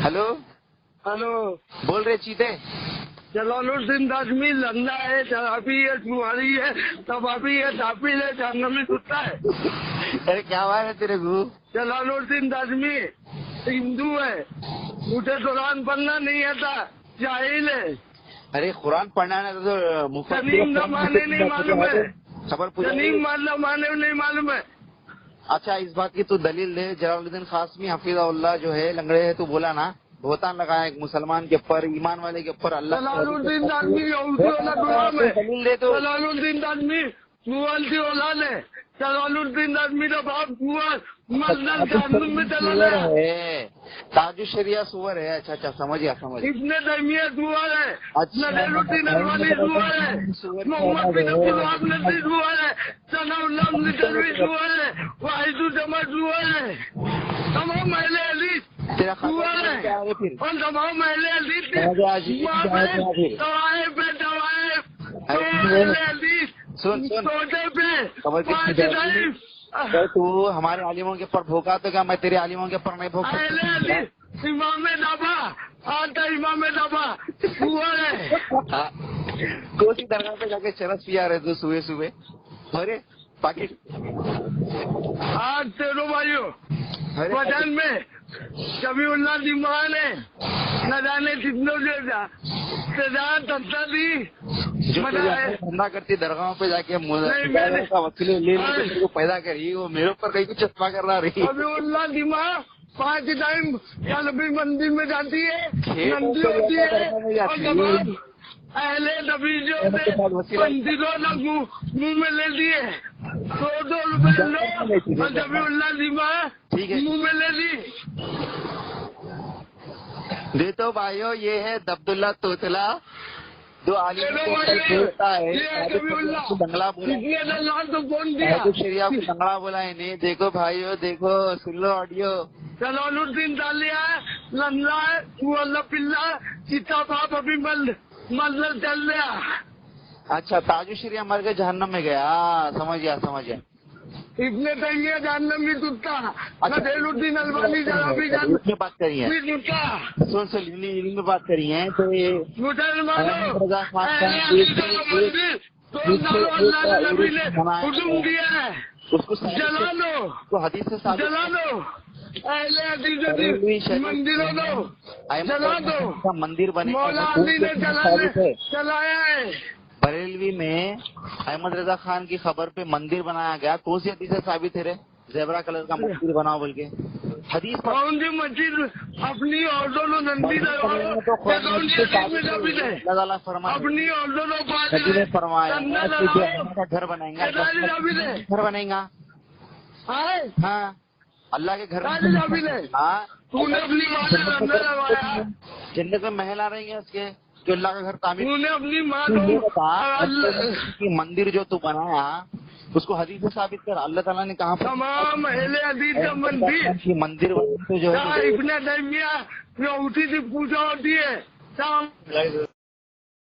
Hello hello, बोल रहे चीते। जलालुद्दीन दाशमी लंदा है, शराबी है, तुम्हारी है, तबाबी है, तापिल है, जहन्नमी कुत्ता है। अरे क्या बात है तेरे को। जलालुद्दीन दाशमी हिंदू है, मुझे कुरान पढ़ना नहीं आता, जाहिल है। अरे कुरान पढ़ना है तो तनीम जमाने नहीं मालूम है, खबर तनीम माने नहीं मालूम है। अच्छा इस बात की तू दलील दे। जलालुद्दीन कासमी हफीज़हुल्लाह जो है लंगड़े है, तू बोला ना बहुतान लगाया एक मुसलमान के ऊपर, ईमान वाले के ऊपर। अल्लाह जलालुद्दीन दाशमी दलील दे तो। जलालुद्दीन दाशमी मुगल की औलाद है। जलालुद्दीन दाशमी का बाप मुगल मजदर जहन्नुम में चला गया है। ताजु शरिया सुअर है। अच्छा अच्छा समझ गया समझ गया। इब्ने तैमिया सुअर है, अच्छा। नसीरुद्दीन अलवानी सुअर है, मोहम्मद बिन अब्दुल वहाब नदवी सुअर है, सनाउल्लाह नदवी सुअर है, वाहिदुज्जमा सुअर है, तमाम महले अली तेरा सुअर है और तमाम महले अली दवाएं पे दवाएं सुन सुन सोटे पे खबर पाँच किसकी तारीफ तो तू हमारे आलिमों के ऊपर भोगा तो क्या मैं तेरे आलिमों के ऊपर नहीं भोग अहले हदीस इमाम दबा आता इमाम दबा सुअर है। सकता। कौन सी दरगाह पे जाके चरस पिया रहे तू सुबह सुबह। अरे बाकी आज तेरो भाइयों वजन में शबीउल्लाह दीवान है, न जाने कितनों जैसा सजा तब्ता दी धंधा करती दरगाहों पे जाके मैंने का वकील ले को पैदा करी, वो मेरे ऊपर कहीं कुछ चस्पा कर रहा रही। शबीउल्लाह दिमाग 5 टाइम कलबी मंदिर में जाती है, नंदी होती है और तमाम अहले नबी जो मंदिरों ने मुंह में ले लिए 2 रुपए लो और शबीउल्लाह दिमाग मुंह में ले ली। दे तो भाइयों ये है दब्दुल्ला तोतला जो आलिमों को बोलता है, बंगला बोला शरिया को बंगला बोला है। नहीं देखो भाइयों देखो सुन लो ऑडियो। जलालुद्दीन डालिया लंदा है, तू अल्लाह पिल्ला सीता बाप अभी मल्ल चल गया। अच्छा ताजु शरिया मर के जहन्नम में गया। समझ गया समझ गया। इब्ने तैमिया जहन्नम में टूटता, नसीरुद्दीन अलवानी शराबी में बात करी है। सुन सुन इन्हीं में बात करी है तो ये मुसलमानों नबी ने हुक्म दिया है उसको जला लो, तो हदीस से जला लो, अहले हदीस मंदिरों दो, जला दो। मंदिर बने मौला अली ने जलाया है। बरेलवी में अहमद रजा खान की खबर पे मंदिर बनाया गया। कौन सी हदीस से साबित है रे? जेबरा कलर का मंदिर बनाओ बोल के हदीस पर। कौन सी मस्जिद अपनी औरतों को नंदी अपनी औरतों ने फरमाया घर बनाएंगे, घर बनेगा। हाँ अल्लाह के घर में। हाँ तूने अपनी माँ से धंधा लगाया, जन्नत में महल आ रही है उसके जो अल्लाह का घर तामीर। तूने अपनी माँ की मंदिर जो तू बनाया उसको हदीस से साबित कर। अल्लाह ताला ने कहा तमाम अहले हदीस का मंदिर तो जो है इब्ने तैमिया जो उठी थी पूजा होती है।